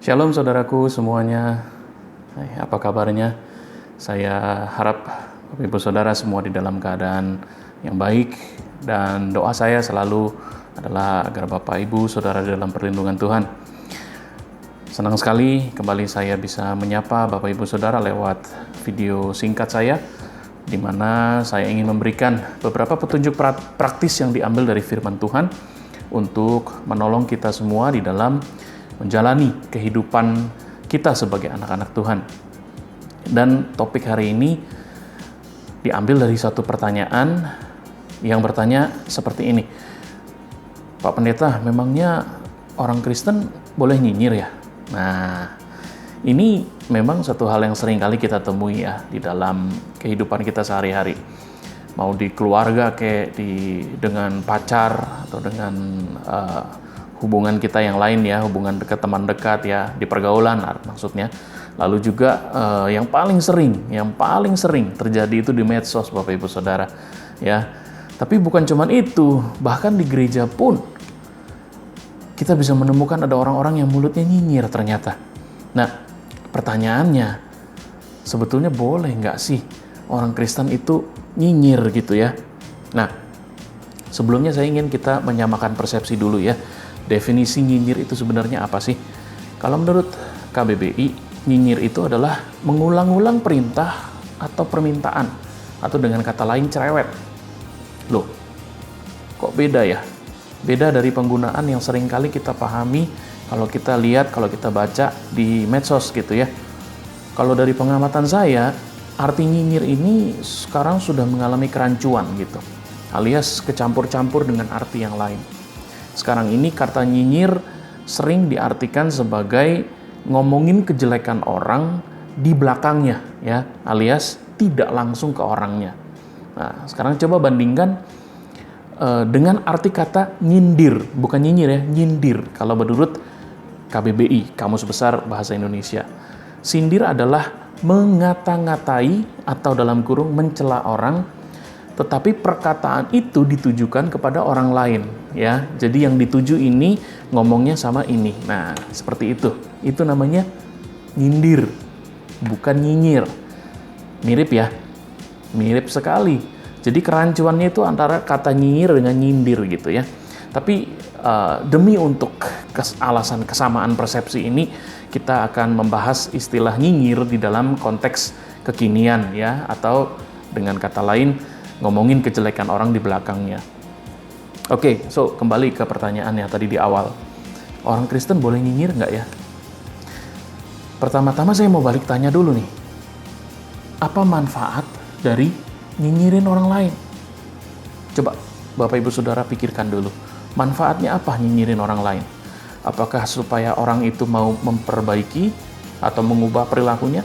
Shalom saudaraku semuanya. Apa kabarnya? Saya harap Bapak Ibu Saudara semua di dalam keadaan yang baik, dan doa saya selalu adalah agar Bapak Ibu Saudara di dalam perlindungan Tuhan. Senang sekali kembali saya bisa menyapa Bapak Ibu Saudara lewat video singkat saya, di mana saya ingin memberikan beberapa petunjuk praktis yang diambil dari firman Tuhan untuk menolong kita semua di dalam menjalani kehidupan kita sebagai anak-anak Tuhan. Dan topik hari ini diambil dari satu pertanyaan yang bertanya seperti ini. Pak Pendeta, memangnya orang Kristen boleh nyinyir ya? Nah, ini memang satu hal yang sering kali kita temui ya di dalam kehidupan kita sehari-hari. Mau di keluarga dengan pacar atau dengan hubungan kita yang lain ya, hubungan dekat, teman dekat ya, di pergaulan maksudnya. Lalu juga yang paling sering terjadi itu di medsos, Bapak Ibu Saudara ya. Tapi bukan cuma itu, bahkan di gereja pun kita bisa menemukan ada orang-orang yang mulutnya nyinyir ternyata. Nah, pertanyaannya, sebetulnya boleh nggak sih orang Kristen itu nyinyir gitu ya? Nah, sebelumnya saya ingin kita menyamakan persepsi dulu ya. Definisi nyinyir itu sebenarnya apa sih? Kalau menurut KBBI, nyinyir itu adalah mengulang-ulang perintah atau permintaan, atau dengan kata lain cerewet. Loh, kok beda ya? Beda dari penggunaan yang sering kali kita pahami kalau kita lihat, kalau kita baca di medsos gitu ya. Kalau dari pengamatan saya, arti nyinyir ini sekarang sudah mengalami kerancuan gitu, alias kecampur-campur dengan arti yang lain. Sekarang ini kata nyinyir sering diartikan sebagai ngomongin kejelekan orang di belakangnya ya, alias tidak langsung ke orangnya. Nah, sekarang coba bandingkan dengan arti kata nyindir, bukan nyinyir ya, nyindir. Kalau menurut KBBI, Kamus Besar Bahasa Indonesia, sindir adalah mengata-ngatai atau dalam kurung mencela orang, tetapi perkataan itu ditujukan kepada orang lain ya. Jadi yang dituju ini ngomongnya sama ini. Nah, seperti itu. Itu namanya nyindir, bukan nyinyir. Mirip ya? Mirip sekali. Jadi kerancuannya itu antara kata nyinyir dengan nyindir gitu ya. Tapi demi untuk alasan kesamaan persepsi ini, kita akan membahas istilah nyinyir di dalam konteks kekinian ya, atau dengan kata lain ngomongin kejelekan orang di belakangnya. Oke, so kembali ke pertanyaannya tadi di awal. Orang Kristen boleh nyinyir nggak ya? Pertama-tama saya mau balik tanya dulu nih. Apa manfaat dari nyinyirin orang lain? Coba Bapak Ibu Saudara pikirkan dulu. Manfaatnya apa nyinyirin orang lain? Apakah supaya orang itu mau memperbaiki atau mengubah perilakunya?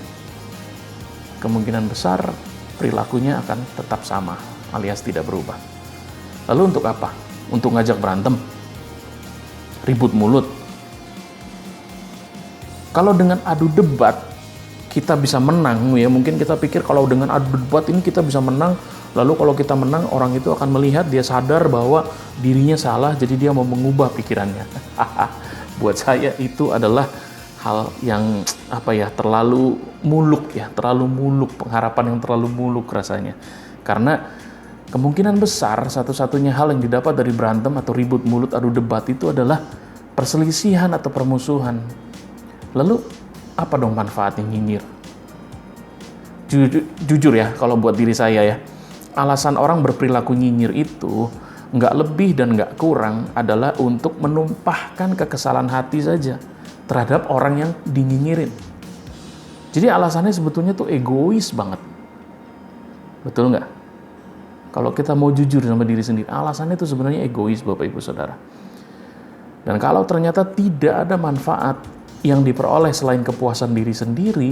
Kemungkinan besar perilakunya akan tetap sama, alias tidak berubah. Lalu untuk apa? Untuk ngajak berantem? Ribut mulut? Kalau dengan adu debat kita bisa menang ya, mungkin kita pikir kalau dengan adu debat ini kita bisa menang, lalu kalau kita menang orang itu akan melihat, dia sadar bahwa dirinya salah, jadi dia mau mengubah pikirannya. Buat saya itu adalah hal yang terlalu muluk, pengharapan yang terlalu muluk rasanya. Karena kemungkinan besar satu-satunya hal yang didapat dari berantem atau ribut mulut adu debat itu adalah perselisihan atau permusuhan. Lalu apa dong manfaatnya nyinyir? Jujur ya, kalau buat diri saya ya, alasan orang berperilaku nyinyir itu nggak lebih dan nggak kurang adalah untuk menumpahkan kekesalan hati saja terhadap orang yang dinyinyirin. Jadi alasannya sebetulnya tuh egois banget. Betul nggak? Kalau kita mau jujur sama diri sendiri, alasannya itu sebenarnya egois, Bapak Ibu Saudara. Dan kalau ternyata tidak ada manfaat yang diperoleh selain kepuasan diri sendiri,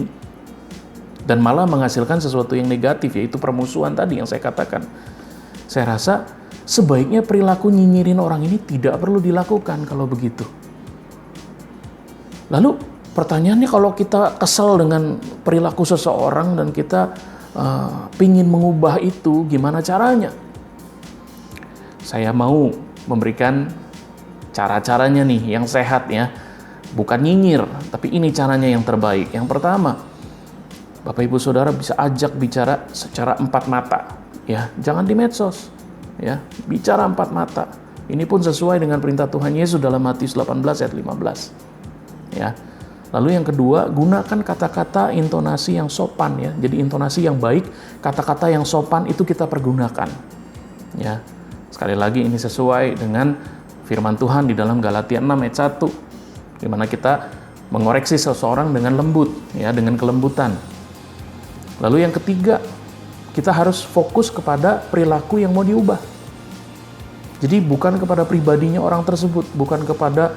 dan malah menghasilkan sesuatu yang negatif, yaitu permusuhan tadi yang saya katakan, saya rasa sebaiknya perilaku nyinyirin orang ini tidak perlu dilakukan kalau begitu. Lalu pertanyaannya, kalau kita kesal dengan perilaku seseorang dan kita pingin mengubah itu, gimana caranya? Saya mau memberikan cara-caranya nih yang sehat ya. Bukan nyinyir, Tapi ini caranya yang terbaik. Yang pertama, Bapak Ibu Saudara bisa ajak bicara secara empat mata, ya. Jangan di medsos, ya. Bicara empat mata. Ini pun sesuai dengan perintah Tuhan Yesus dalam Matius 18 ayat 15. Ya. Lalu yang kedua, gunakan kata-kata intonasi yang sopan, ya. Jadi intonasi yang baik, kata-kata yang sopan itu kita pergunakan. Ya. Sekali lagi ini sesuai dengan firman Tuhan di dalam Galatia 6 ayat 1, di mana kita mengoreksi seseorang dengan lembut, ya, dengan kelembutan. Lalu yang ketiga, kita harus fokus kepada perilaku yang mau diubah. Jadi bukan kepada pribadinya orang tersebut, bukan kepada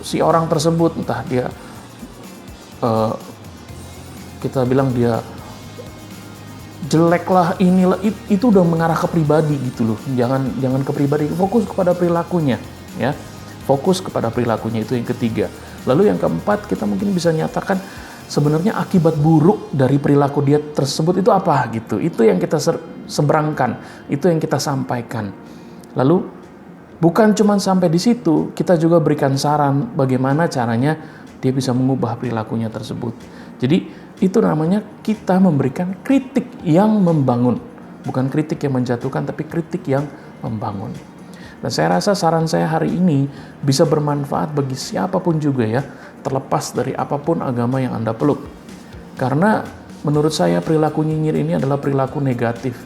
si orang tersebut, entah dia kita bilang dia jelek lah, inilah, itu udah mengarah ke pribadi gitu loh. Jangan ke pribadi, fokus kepada perilakunya, ya. Fokus kepada perilakunya, itu yang ketiga. Lalu yang keempat, kita mungkin bisa nyatakan sebenarnya akibat buruk dari perilaku dia tersebut itu apa gitu. Itu yang kita seberangkan, itu yang kita sampaikan. Lalu bukan cuma sampai di situ, kita juga berikan saran bagaimana caranya dia bisa mengubah perilakunya tersebut. Jadi itu namanya kita memberikan kritik yang membangun. Bukan kritik yang menjatuhkan, tapi kritik yang membangun. Dan saya rasa saran saya hari ini bisa bermanfaat bagi siapapun juga, ya, terlepas dari apapun agama yang Anda peluk. Karena menurut saya perilaku nyinyir ini adalah perilaku negatif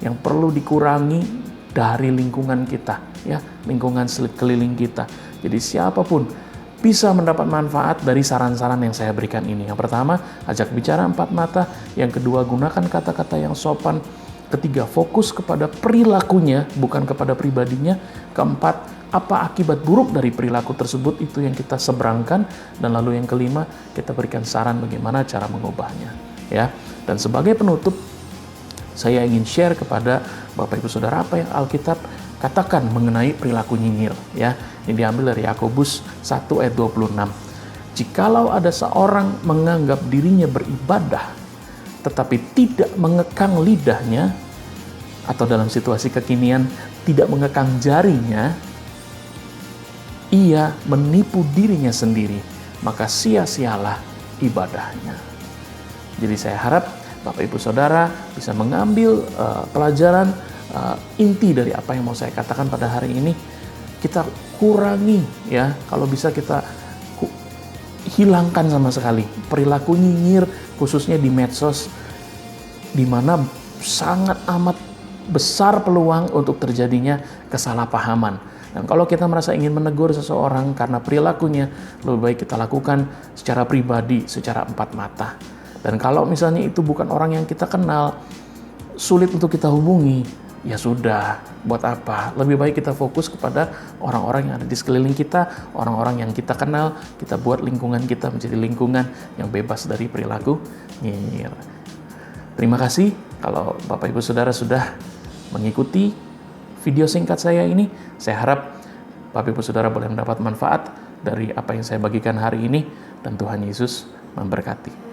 yang perlu dikurangi dari lingkungan kita, ya, lingkungan sekeliling kita. Jadi siapapun bisa mendapat manfaat dari saran-saran yang saya berikan ini. Yang pertama, ajak bicara empat mata. Yang kedua, gunakan kata-kata yang sopan. Ketiga, fokus kepada perilakunya, bukan kepada pribadinya. Keempat, apa akibat buruk dari perilaku tersebut, itu yang kita seberangkan. Dan lalu yang kelima, kita berikan saran bagaimana cara mengubahnya, ya. Dan sebagai penutup, saya ingin share kepada Bapak Ibu Saudara apa yang Alkitab katakan mengenai perilaku nyinyir, ya. Ini diambil dari Yakobus 1 ayat 26. Jikalau ada seorang menganggap dirinya beribadah tetapi tidak mengekang lidahnya, atau dalam situasi kekinian tidak mengekang jarinya, ia menipu dirinya sendiri, maka sia-sialah ibadahnya. Jadi saya harap Bapak Ibu Saudara bisa mengambil pelajaran inti dari apa yang mau saya katakan pada hari ini. Kita kurangi, ya, kalau bisa kita hilangkan sama sekali perilaku nyinyir, khususnya di medsos, di mana sangat amat besar peluang untuk terjadinya kesalahpahaman. Dan kalau kita merasa ingin menegur seseorang karena perilakunya, lebih baik kita lakukan secara pribadi, secara empat mata. Dan kalau misalnya itu bukan orang yang kita kenal, sulit untuk kita hubungi, ya sudah, buat apa? Lebih baik kita fokus kepada orang-orang yang ada di sekeliling kita, orang-orang yang kita kenal. Kita buat lingkungan kita menjadi lingkungan yang bebas dari perilaku nyinyir. Terima kasih kalau Bapak Ibu Saudara sudah mengikuti video singkat saya ini. Saya harap Bapak Ibu Saudara boleh mendapat manfaat dari apa yang saya bagikan hari ini, dan Tuhan Yesus memberkati.